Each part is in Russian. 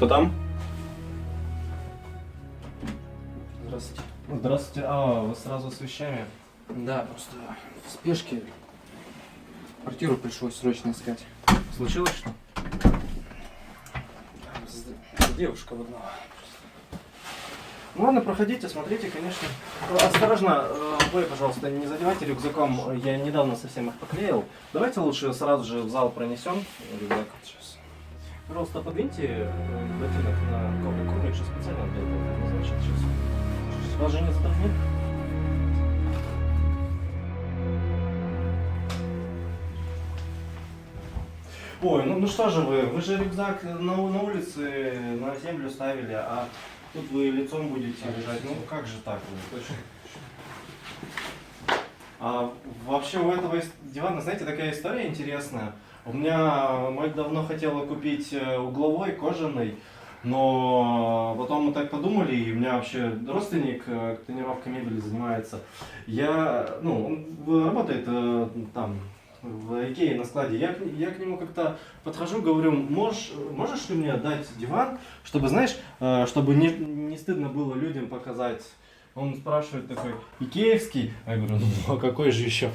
Кто там? Здравствуйте. Здравствуйте. А, вы сразу с вещами? Да, просто в спешке квартиру пришлось срочно искать. Случилось что? Девушка в одного. Ну ладно, проходите, смотрите, конечно. Осторожно, вы, пожалуйста, не задевайте рюкзаком. Я недавно совсем их поклеил. Давайте лучше сразу же в зал пронесем рюкзак. Сейчас. Пожалуйста, подвиньте ботинок на коврик, что специально для этого предназначен. Сейчас. Вас же не затормит? Ой, ну что же вы же рюкзак на улице на землю ставили, а тут вы лицом будете лежать. Ну как же так? Точно. А вообще у этого дивана, знаете, такая история интересная. У меня мать давно хотела купить угловой, кожаный, но потом мы так подумали, и у меня вообще родственник тонировкой мебели занимается. Он работает там в Икее на складе. Я к нему как-то подхожу, говорю, можешь ли мне дать диван, чтобы, знаешь, чтобы не стыдно было людям показать. Он спрашивает такой, икеевский? А я говорю, ну а какой же еще?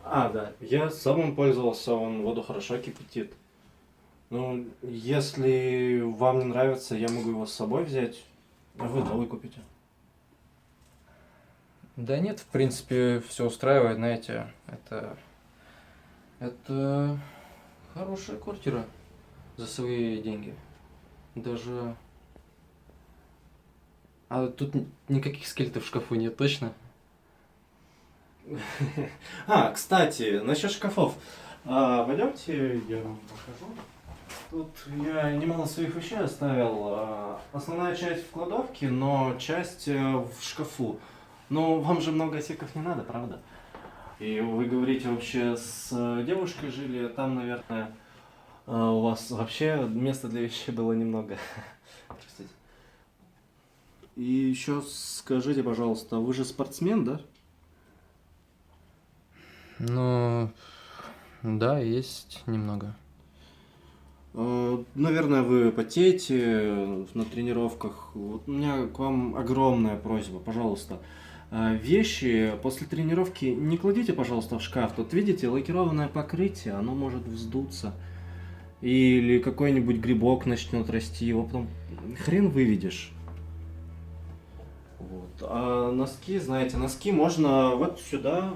А, да, я сам им пользовался, он воду хорошо кипятит. Ну, если вам не нравится, я могу его с собой взять, а вы новый купите. Да нет, в принципе, все устраивает, знаете, это хорошая квартира за свои деньги. Даже... А тут никаких скелетов в шкафу нет, точно? А, кстати, насчет шкафов. Пойдемте, я вам покажу. Тут я немало своих вещей оставил. Основная часть в кладовке, но часть в шкафу. Но вам же много отсеков не надо, правда? И вы говорите, вообще с девушкой жили, там, наверное, у вас вообще места для вещей было немного. Простите. И еще скажите, пожалуйста, вы же спортсмен, да? Ну, да, есть немного. Наверное, вы потеете на тренировках. Вот у меня к вам огромная просьба, пожалуйста. Вещи после тренировки не кладите, пожалуйста, в шкаф. Тут видите, лакированное покрытие, оно может вздуться. Или какой-нибудь грибок начнет расти, его потом хрен выведешь. Вот. А носки, знаете, носки можно вот сюда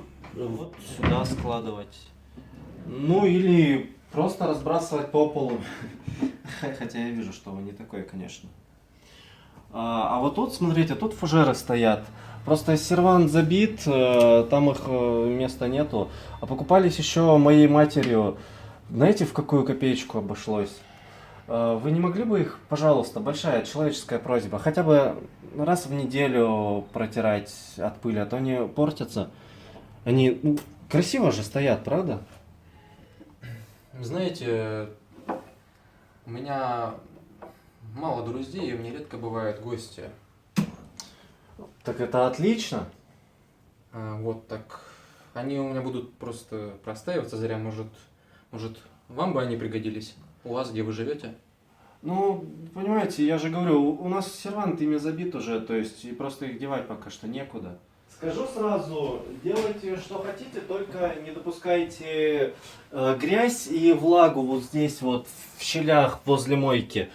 складывать. Ну или просто разбрасывать по полу. Хотя я вижу, что вы не такой, конечно. А вот тут, смотрите, тут фужеры стоят. Просто сервант забит, там их места нету. А покупались еще моей матерью. Знаете, в какую копеечку обошлось? Вы не могли бы их, пожалуйста, большая человеческая просьба, хотя бы раз в неделю протирать от пыли, а то они портятся. Они красиво же стоят, правда? Знаете, у меня мало друзей, и у меня редко бывают гости. Так это отлично. Вот так. Они у меня будут просто простаиваться зря. Может, вам бы они пригодились? У вас, где вы живете? Ну, понимаете, я же говорю, у нас сервант ими забит уже, то есть и просто их девать пока что некуда. Скажу сразу, делайте что хотите, только не допускайте грязь и влагу вот здесь вот в щелях возле мойки.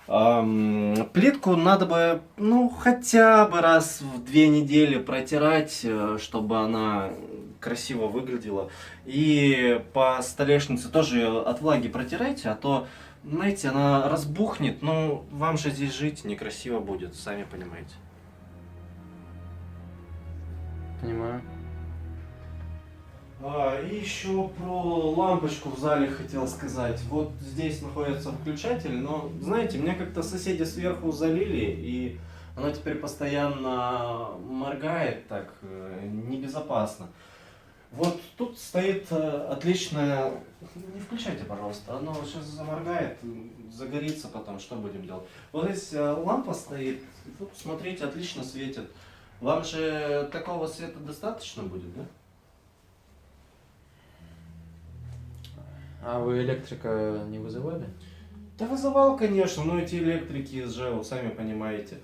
Плитку надо бы, ну, хотя бы раз в 2 недели протирать, чтобы она красиво выглядела. И по столешнице тоже ее от влаги протирайте, а то, знаете, она разбухнет, ну, вам же здесь жить некрасиво будет, сами понимаете. Понимаю. И еще про лампочку в зале хотел сказать. Вот здесь находится выключатель, но, знаете, меня как-то соседи сверху залили, и она теперь постоянно моргает, так небезопасно. Вот тут стоит отличная... Не включайте, пожалуйста, оно сейчас заморгает, загорится потом, что будем делать? Вот здесь лампа стоит, тут, смотрите, отлично светит. Вам же такого света достаточно будет, да? А вы электрика не вызывали? Да вызывал, конечно, но эти электрики из ЖЭУ, сами понимаете.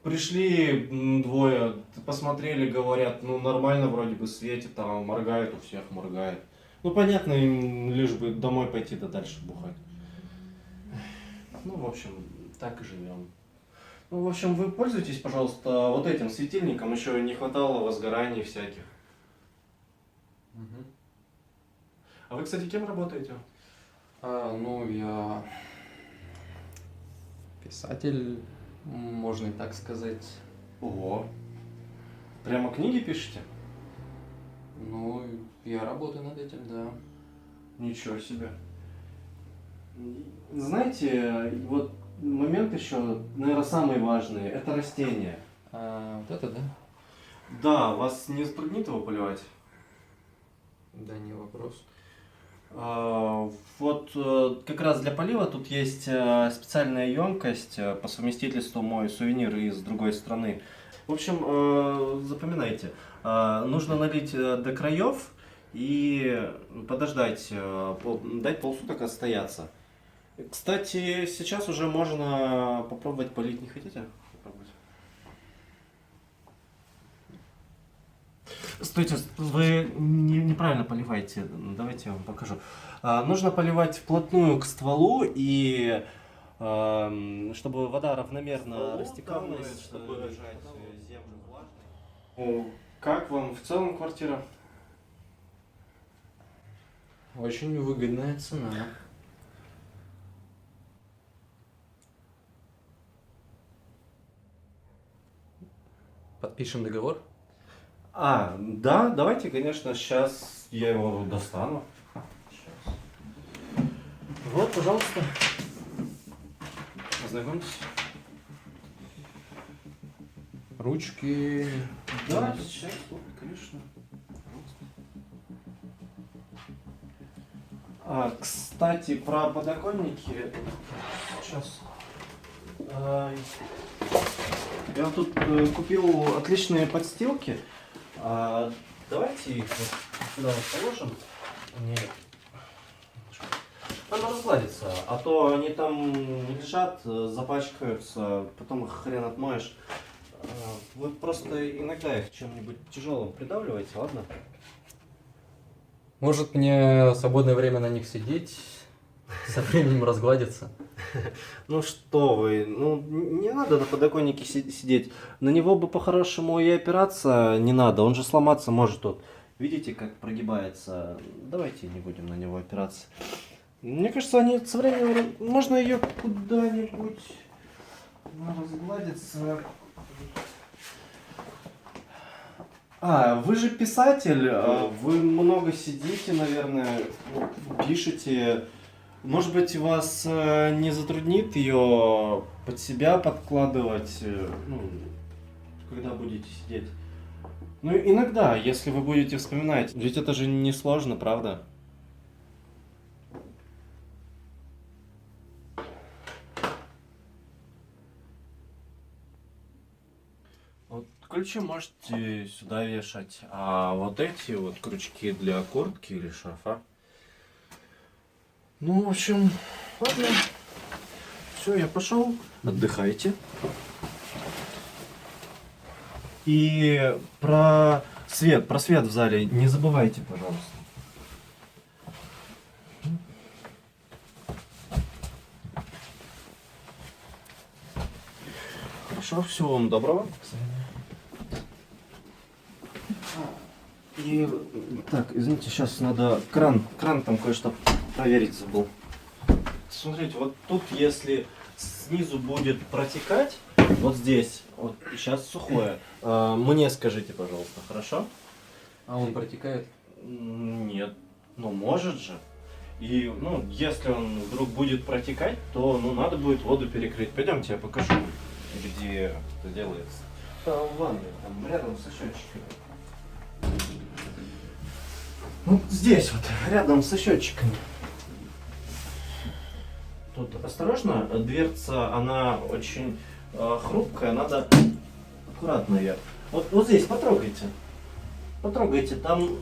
Пришли двое, посмотрели, говорят, ну нормально вроде бы светит, там моргает, у всех моргает. Ну понятно, им лишь бы домой пойти да дальше бухать. Ну, в общем, так и живем. Ну, в общем, вы пользуйтесь, пожалуйста, вот этим светильником, еще не хватало возгораний всяких. Мгм. А вы, кстати, кем работаете? Ну, я писатель, можно и так сказать. Ого. Прямо книги пишете? Ну, я работаю над этим, да. Ничего себе. Знаете, вот момент еще, наверное, самый важный, это растение. Вот это, да? Да, вас не затруднит его поливать? Да, не вопрос. Вот как раз для полива тут есть специальная емкость, по совместительству мой сувенир из другой страны. В общем, запоминайте, нужно налить до краев и подождать, дать полсуток отстояться. Кстати, сейчас уже можно попробовать полить, не хотите? Попробовать. Стойте, вы неправильно поливаете. Давайте я вам покажу. Нужно поливать вплотную к стволу и чтобы вода равномерно растекалась, чтобы держать землю влажной. Как вам в целом квартира? Очень выгодная цена. Подпишем договор? Да, давайте, конечно, сейчас я его достану. Сейчас. Вот, пожалуйста. Ознакомьтесь. Ручки. Да, сейчас, конечно. Кстати, про подоконники. Сейчас. Я тут купил отличные подстилки. Давайте их вот сюда вот положим. Она разгладится, а то они там лежат, запачкаются, потом их хрен отмоешь. Вы просто иногда их чем-нибудь тяжелым придавливаете, ладно? Может мне свободное время на них сидеть, со временем разгладиться? Ну что вы, ну не надо на подоконнике сидеть. На него бы по-хорошему и опираться не надо, он же сломаться может тут. Видите, как прогибается? Давайте не будем на него опираться. Мне кажется, они со временем... Можно ее куда-нибудь разгладиться. Вы же писатель, вы много сидите, наверное, пишете. Может быть, вас не затруднит ее под себя подкладывать, ну, когда будете сидеть? Ну, иногда, если вы будете вспоминать. Ведь это же не сложно, правда? Вот ключи можете сюда вешать, а вот эти вот крючки для куртки или шарфа. Ну, в общем, ладно. Все, я пошел. Отдыхайте. И про свет в зале не забывайте, пожалуйста. Хорошо, всего вам доброго. И так, извините, сейчас надо кран там кое-что проверить забыл. Смотрите, вот тут, если снизу будет протекать, вот здесь, вот сейчас сухое, мне скажите, пожалуйста, хорошо? А он протекает? Нет, ну может же. И, ну, если он вдруг будет протекать, то, ну, надо будет воду перекрыть. Пойдемте, я покажу, где это делается. Там в ванной, там рядом со счетчиками. Ну, здесь вот, рядом со счетчиками. Тут осторожно, дверца, она очень хрупкая, надо аккуратно ее. Вот здесь потрогайте. Потрогайте, там...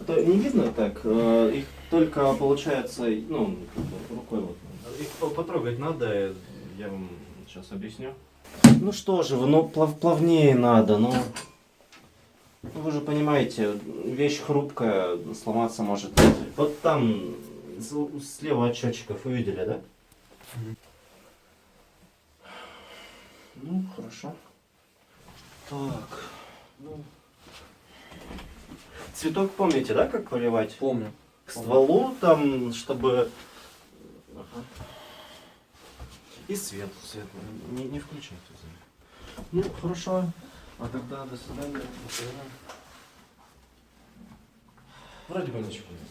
не видно так, их только получается, ну, как бы рукой вот. Их потрогать надо, я вам сейчас объясню. Ну что же вы, ну плавнее надо, ну. Ну, вы же понимаете, вещь хрупкая, сломаться может. Вот там слева от счетчиков вы видели, да? Ну, хорошо. Так, ну. Цветок помните, да, как поливать? Помню. К стволу там, чтобы... Ага. И свет. Не включайте. Ну, хорошо. А тогда до свидания. До свидания. Вроде бы ничего нет.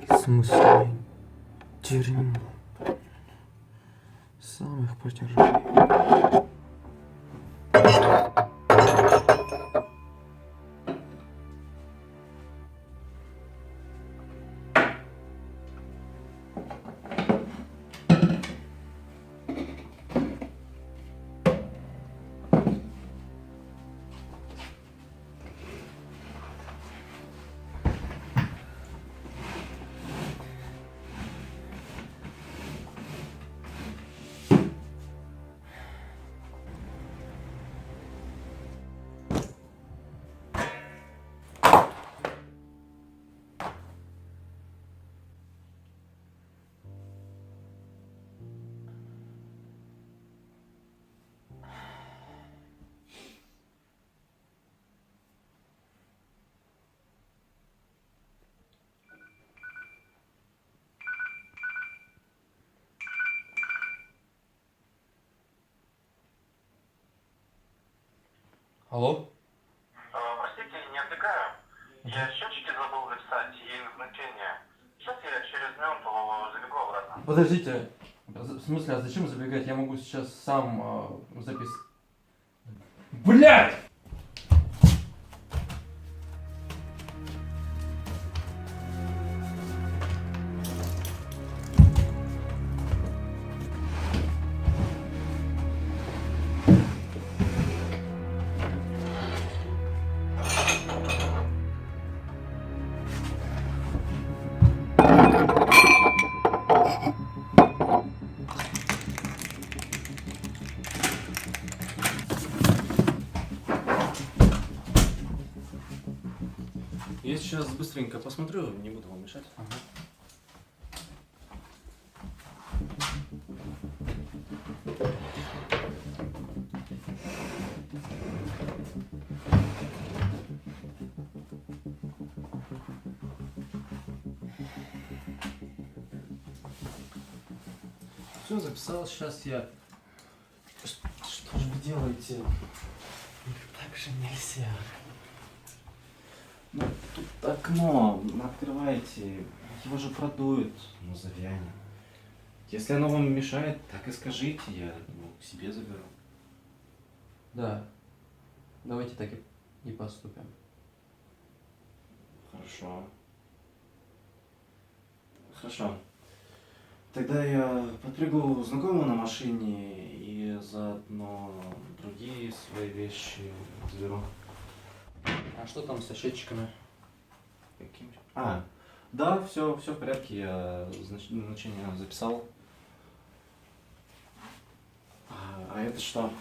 В смысле? Дерьмо. Самых потяжелых. Алло? Простите, не отвлекаю. Я счетчики забыл записать и их значение. Сейчас я через минуту забегу обратно. Подождите. В смысле, а зачем забегать? Я могу сейчас сам записать. Блять! Я сейчас быстренько посмотрю, не буду вам мешать. Ага. Все записал, сейчас я... Что же вы делаете? Так же нельзя. Ну, тут окно открываете, его же продуют, ну завянет. Если оно вам мешает, так и скажите, я к себе заберу. Да. Давайте так и поступим. Хорошо. Хорошо. Тогда я подпрягу знакомого на машине и заодно другие свои вещи заберу. А что там со счетчиками? Каким? А, да, все в порядке, я значение записал. А это что?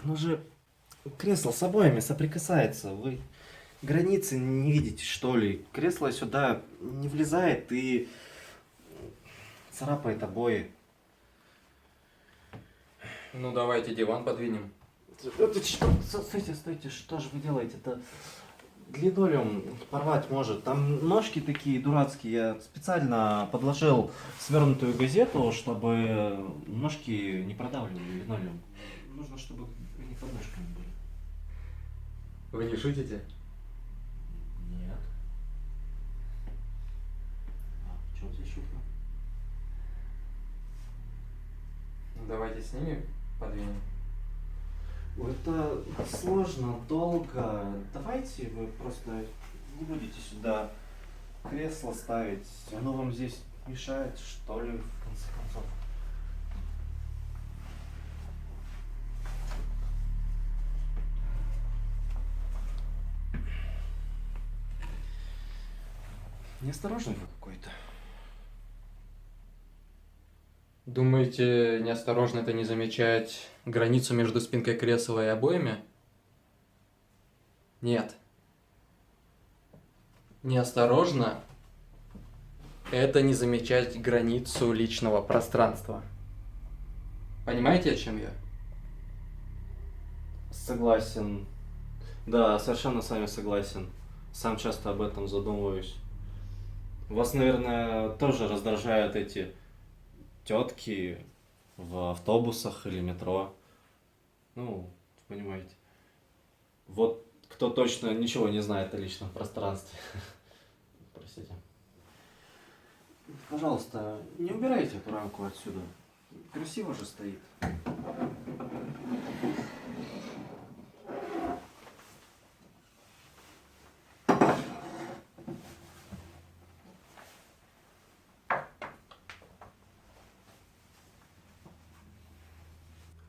Ну же, кресло с обоями соприкасается, вы границы не видите, что ли? Кресло сюда не влезает и царапает обои. Ну давайте диван подвинем. Это что? Стойте, стойте, что же вы делаете? Это линолеум порвать может. Там ножки такие дурацкие. Я специально подложил свернутую газету, чтобы ножки не продавливали линолеум. Нужно, чтобы они под ножками были. Вы не шутите? Нет. А в чем здесь шутка? Ну давайте с ними подвинем. Это сложно, долго. Давайте вы просто не будете сюда кресло ставить. Оно вам здесь мешает, что ли, в конце концов. Неосторожный вы какой-то. Думаете, неосторожно это не замечать границу между спинкой кресла и обоями? Нет. Неосторожно это не замечать границу личного пространства. Понимаете, о чем я? Согласен. Да, совершенно с вами согласен. Сам часто об этом задумываюсь. Вас, наверное, тоже раздражают эти тетки в автобусах или метро. Ну, понимаете. Вот кто точно ничего не знает о личном пространстве. Простите. Пожалуйста, не убирайте эту рамку отсюда. Красиво же стоит.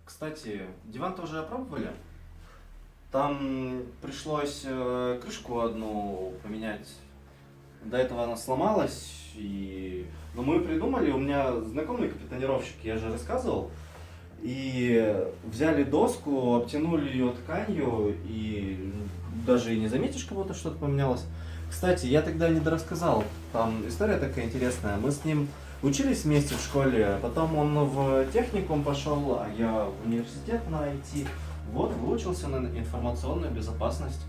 Кстати, диван тоже опробовали? Там пришлось крышку одну поменять. До этого она сломалась, но мы придумали, у меня знакомый капитанировщик, я же рассказывал, и взяли доску, обтянули ее тканью, и даже и не заметишь, как будто что-то поменялось. Кстати, я тогда не дорассказал, там история такая интересная, мы с ним учились вместе в школе, потом он в техникум пошел, а я в университет на IT. Вот, выучился на информационную безопасность.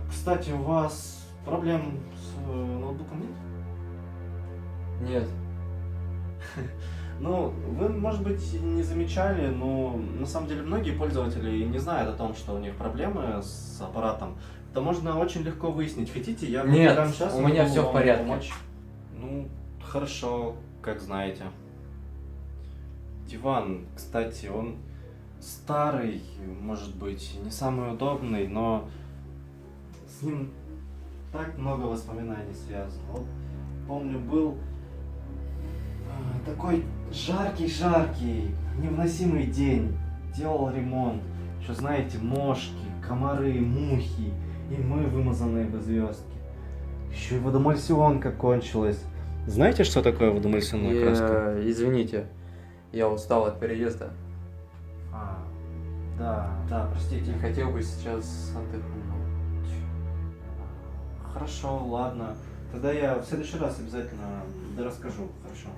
Кстати, у вас проблем с ноутбуком нет? Нет. Ну, вы, может быть, не замечали, но на самом деле многие пользователи не знают о том, что у них проблемы с аппаратом. Это можно очень легко выяснить. Хотите, я Нет, прямо сейчас у меня могу все в вам порядке. помочь? Ну, хорошо, как знаете. Диван, кстати, он старый, может быть, не самый удобный, но с ним так много воспоминаний связано. Вот, помню, был такой жаркий, невыносимый день. Делал ремонт. Еще, знаете, мошки, комары, мухи. И мы, вымазанные в звездки. Еще и водомульсионка кончилась. Знаете, что такое водомульсионная краска? Извините, я устал от переезда. Да, простите. Не хотел бы сейчас отдохнуть. Хорошо, ладно. Тогда я в следующий раз обязательно расскажу, хорошо?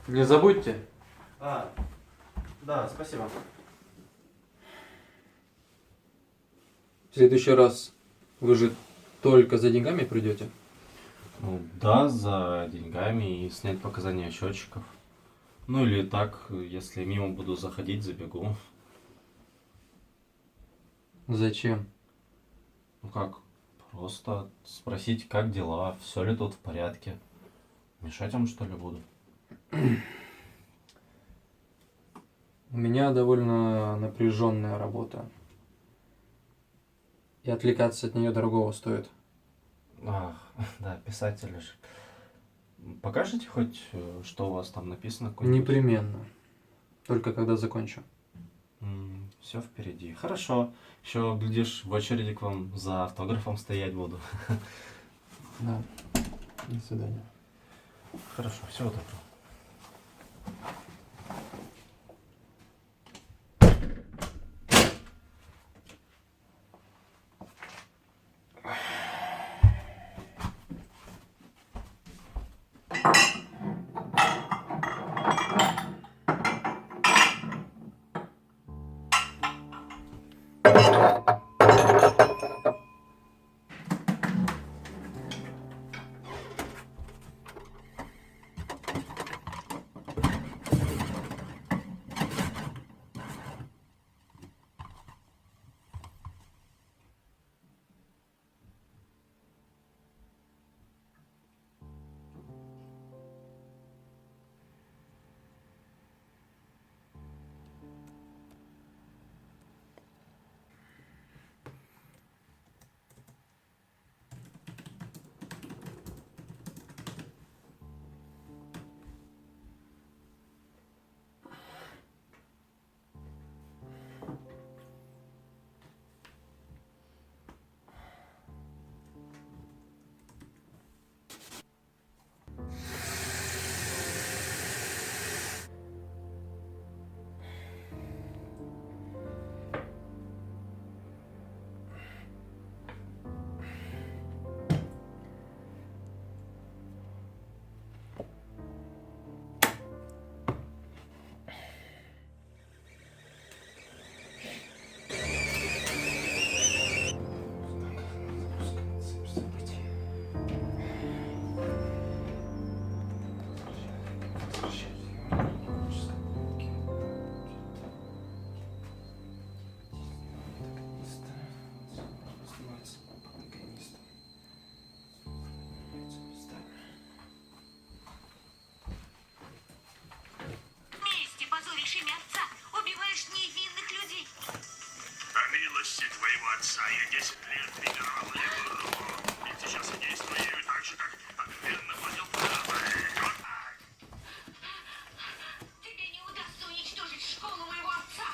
Не забудьте. Да, спасибо. В следующий раз вы же только за деньгами придете? Ну да, за деньгами и снять показания счетчиков. Ну или так, если мимо буду заходить, забегу. Зачем? Ну как, просто спросить, как дела, все ли тут в порядке. Мешать вам, что ли, буду? У меня довольно напряженная работа. И отвлекаться от нее дорогого стоит. Ах, да, писатели же. Покажете хоть, что у вас там написано? Непременно. Только когда закончу. Все впереди. Хорошо. Еще, глядишь, в очереди к вам за автографом стоять буду. Да. До свидания. Хорошо, всего доброго. Мести позоришь имя отца, убиваешь невинных людей. По милости твоего отца я 10 лет тренировал левую руку. И сейчас я действую ею так же, как отменно владел правой. Вот так. Тебе не удастся уничтожить школу моего отца.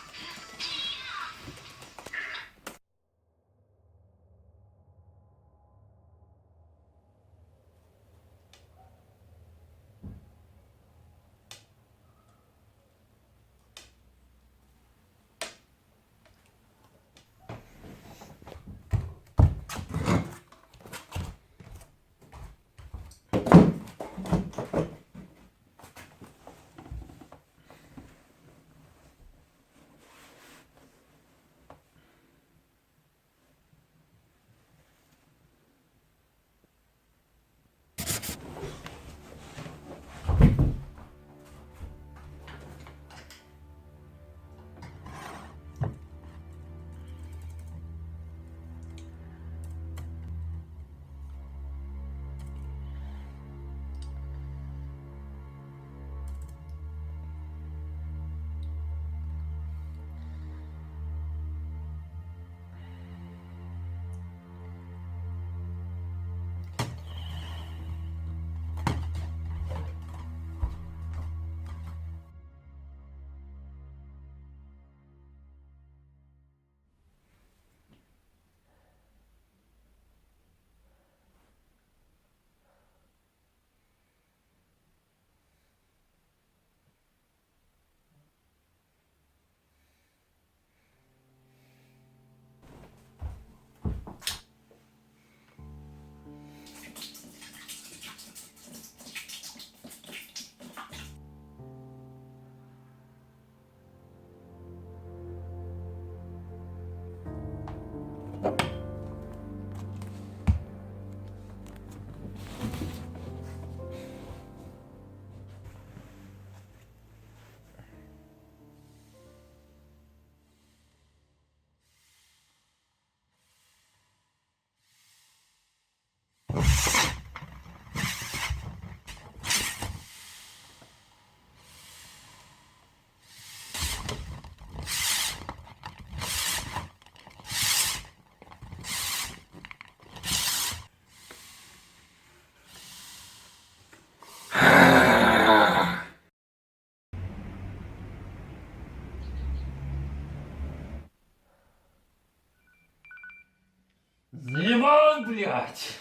Заебал, блядь!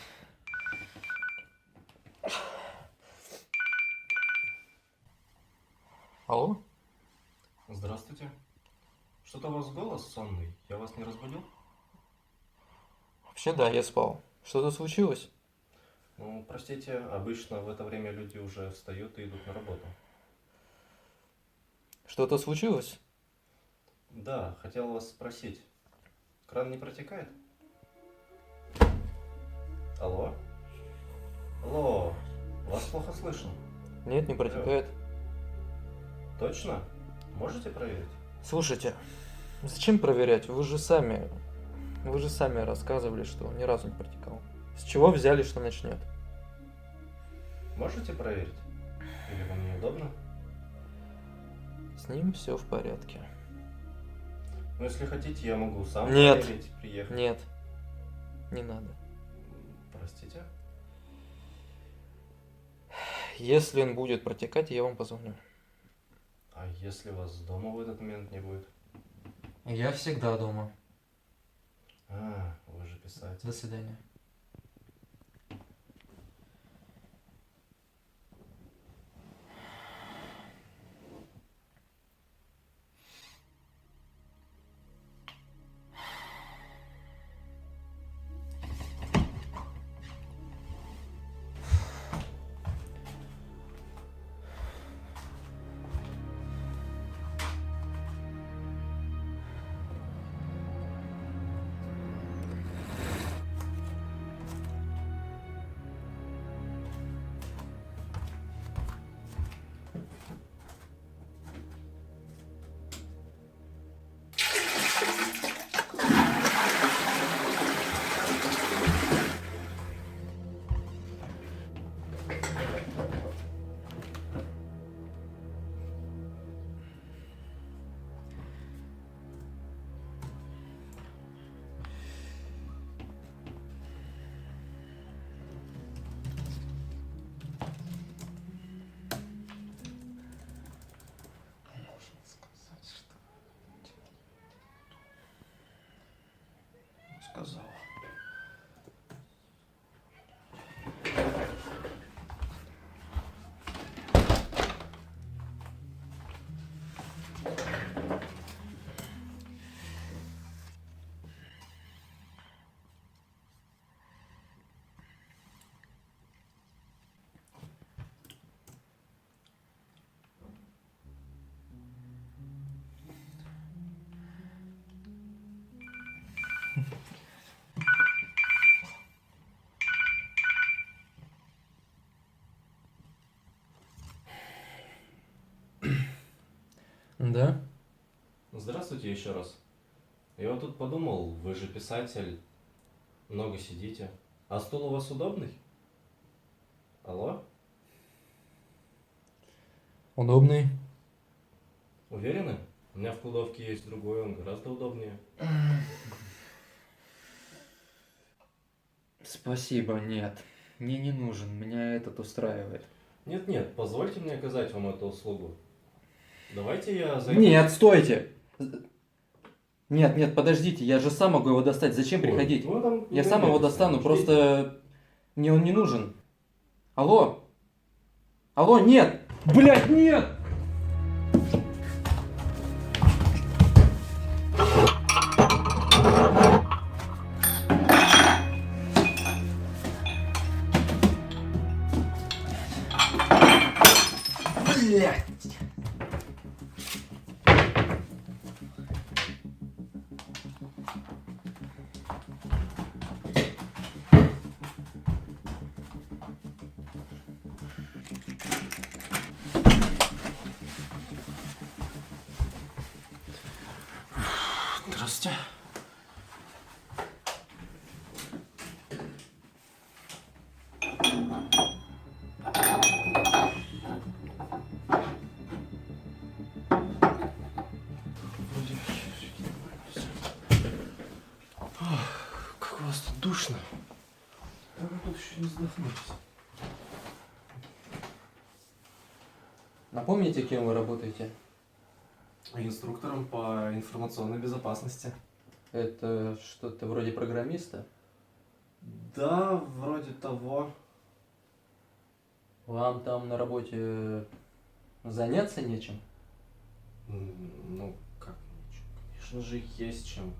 Алло? Здравствуйте. Что-то у вас голос сонный. Я вас не разбудил? Вообще да, я спал. Что-то случилось? Ну, простите, обычно в это время люди уже встают и идут на работу. Что-то случилось? Да, хотел вас спросить. Кран не протекает? Алло? Алло, вас плохо слышно. Нет, не протекает. Точно? Можете проверить? Слушайте, зачем проверять? Вы же сами рассказывали, что он ни разу не протекал. С чего взяли, что начнет? Можете проверить? Или вам неудобно? С ним все в порядке. Ну, если хотите, я могу сам Нет. проверить, приехать. Нет, не надо. Простите? Если он будет протекать, я вам позвоню. А если вас дома в этот момент не будет? Я всегда дома. А, вы же писатель. До свидания. Сказала. Да? Здравствуйте еще раз. Я вот тут подумал, вы же писатель, много сидите. А стул у вас удобный? Алло? Удобный. Уверены? У меня в кладовке есть другой, он гораздо удобнее. Спасибо, нет. Мне не нужен, меня этот устраивает. Нет, позвольте мне оказать вам эту услугу. Давайте я займу... Нет, стойте! Нет, подождите, я же сам могу его достать. Зачем Ой, приходить? ну, там Я сам его найдёте достану, сами, просто мне он не нужен. Алло? Алло, нет! Блять, нет! Блять! Здравствуйте. Вроде нормально всё. Как у вас тут душно. Как вы тут еще не задохнулись? Напомните, кем вы работаете? Инструктором по информационной безопасности. Это что-то вроде программиста? Да, вроде того. Вам там на работе заняться нечем? Ну, как ничего. Конечно же, есть чем.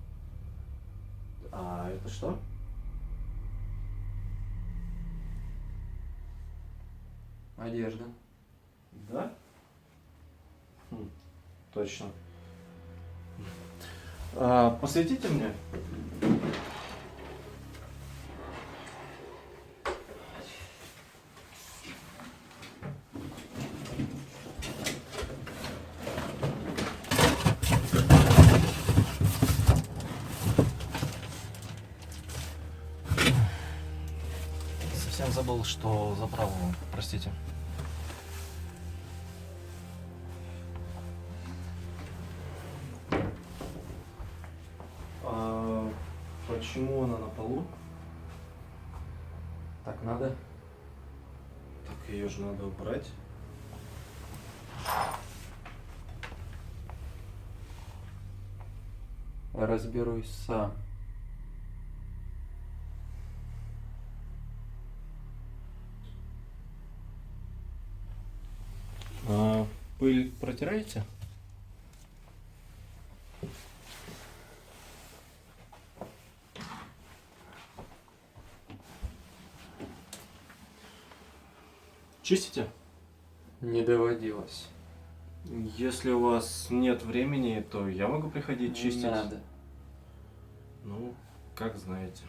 А это что? Одежда. Да? Точно. Посветите мне. совсем забыл, что заправил. Простите. А почему она на полу? Так надо. Так ее же надо убрать. Разберусь сам. А пыль протираете? Чистите? Не доводилось. Если у вас нет времени, то я могу приходить чистить. Не надо. Ну, как знаете.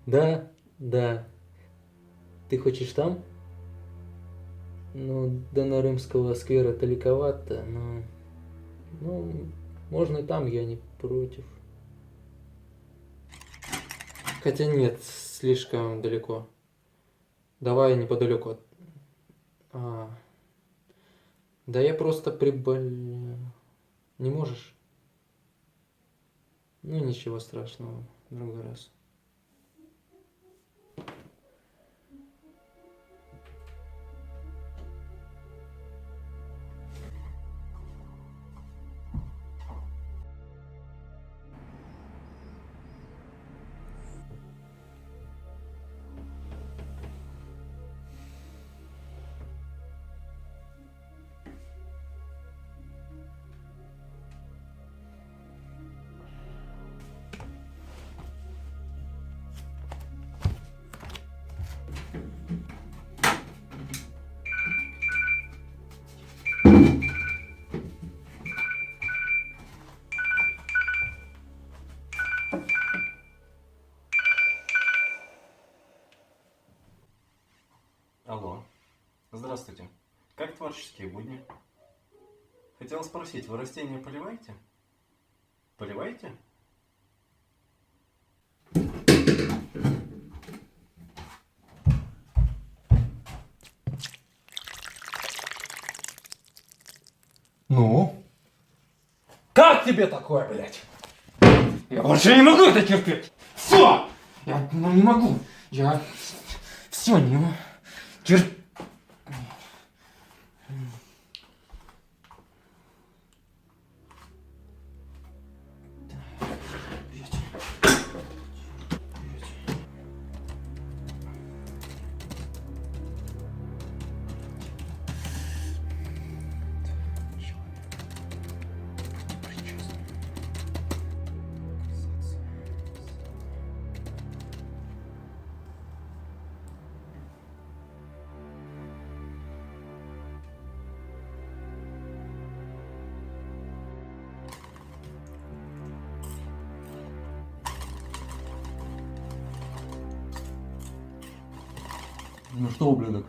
Да, да. Ты хочешь там? Ну, до Нарымского сквера далековато, но... Ну, можно и там, я не против. Хотя нет, слишком далеко. Давай неподалеку от... Да я просто приболел. Не можешь? Ну, ничего страшного, в другой раз. Алло. Здравствуйте. Как творческие будни? Хотел спросить, вы растения поливаете? Поливаете? Ну? Как тебе такое, блядь? Я больше не могу это терпеть! Все! Я не могу! Я все не могу. Ну что, ублюдок?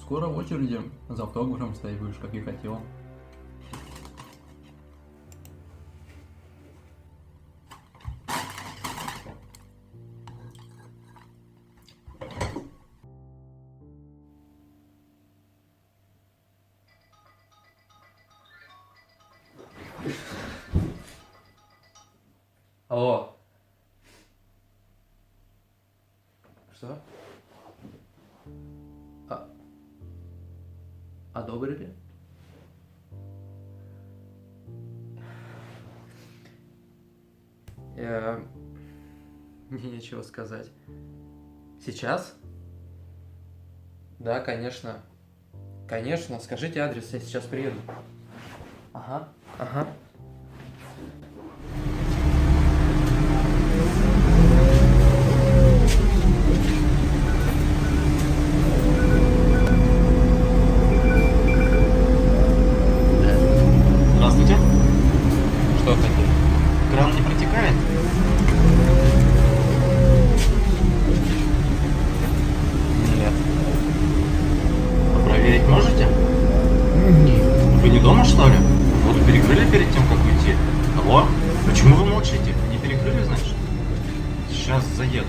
Скоро в очереди за автографом стоять будешь, как и хотел. Алло. Что? Одобрили? Мне нечего сказать. Сейчас? Да, конечно. Конечно, скажите адрес, я сейчас приеду. Ага, ага. Здравствуйте. Что хотели? Кран не протекает? Нет. А проверить можете? Вы не дома, что ли? Воду перекрыли перед тем, как уйти? Алло? Почему вы молчите? Не перекрыли, значит? Сейчас заеду.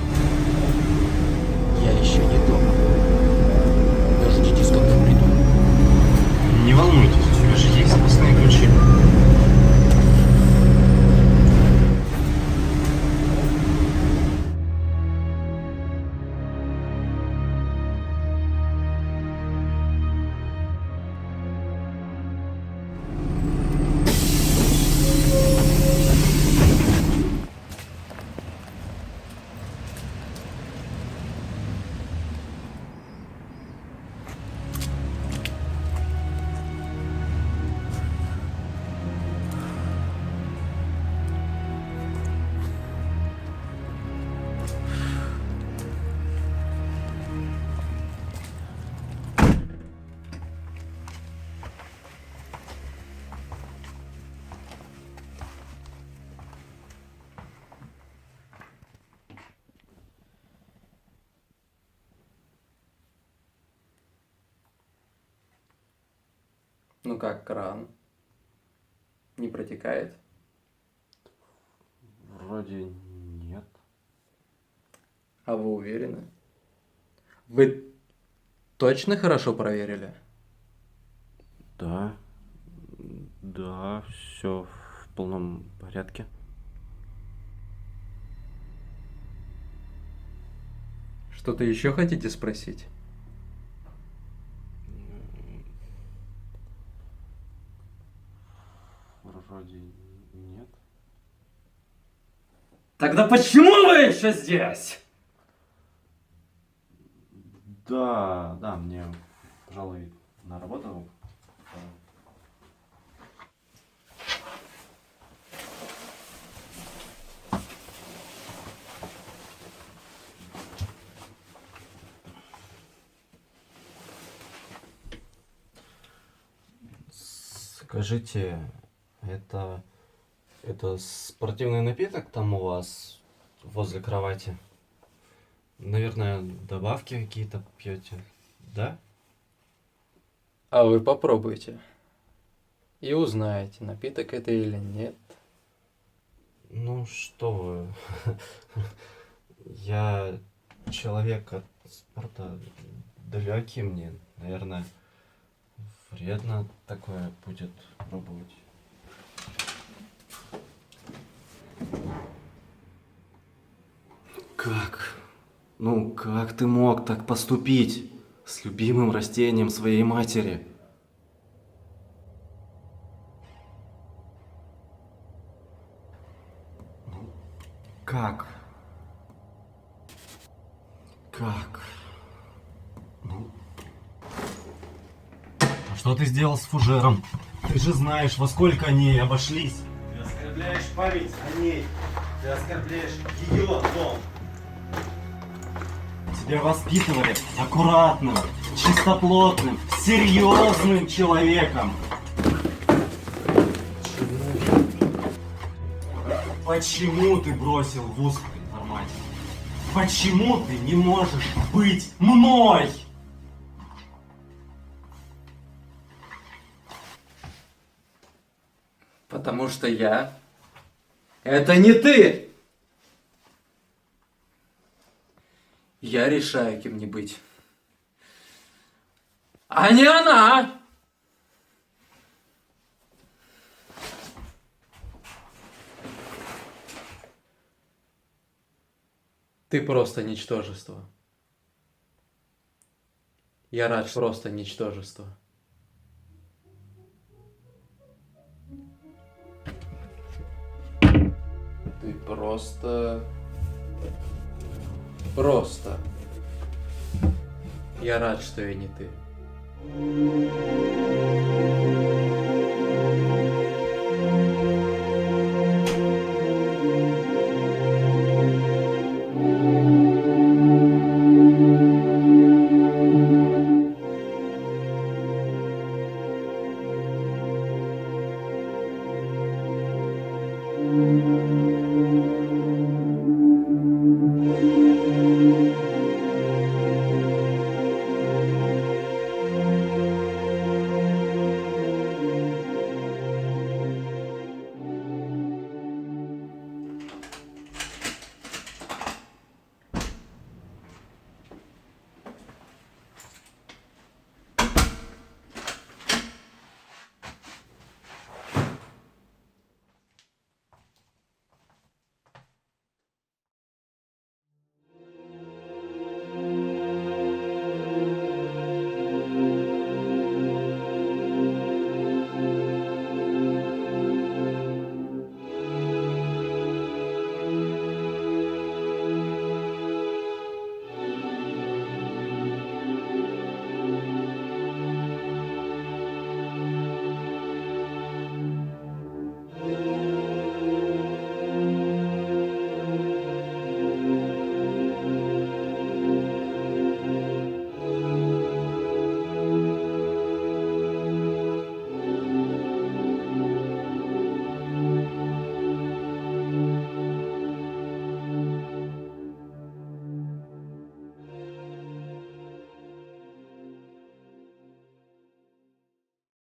Я еще не дома. Дождитесь, когда приду. Не волнуйтесь, у тебя же есть запасные ключи. Ну как, кран? Не протекает? Вроде нет. А вы уверены? Вы точно хорошо проверили? Да. Да, все в полном порядке. Что-то еще хотите спросить? Вроде нет. Тогда почему вы еще здесь? Да, мне, пожалуй, на работу. Скажите, это спортивный напиток там у вас возле кровати? Наверное, добавки какие-то пьете, да? А вы попробуйте. И узнаете, напиток это или нет. Ну что вы, я человек от спорта далекий, мне, наверное, вредно такое будет пробовать. Как? Ну, как ты мог так поступить с любимым растением своей матери? Ну, как? Как? Ну, а что ты сделал с фужером? Ты же знаешь, во сколько они обошлись. Ты оскорбляешь память о ней. Ты оскорбляешь ее дом. Тебя воспитывали аккуратным, чистоплотным, серьезным человеком. Почему ты бросил вуз по информатике? Почему ты не можешь быть мной? Потому что я... Это не ты! Я решаю, кем мне быть. А не она! Ты просто ничтожество. Я рад, что просто ничтожество. Ты просто... Просто. Я рад, что я не ты.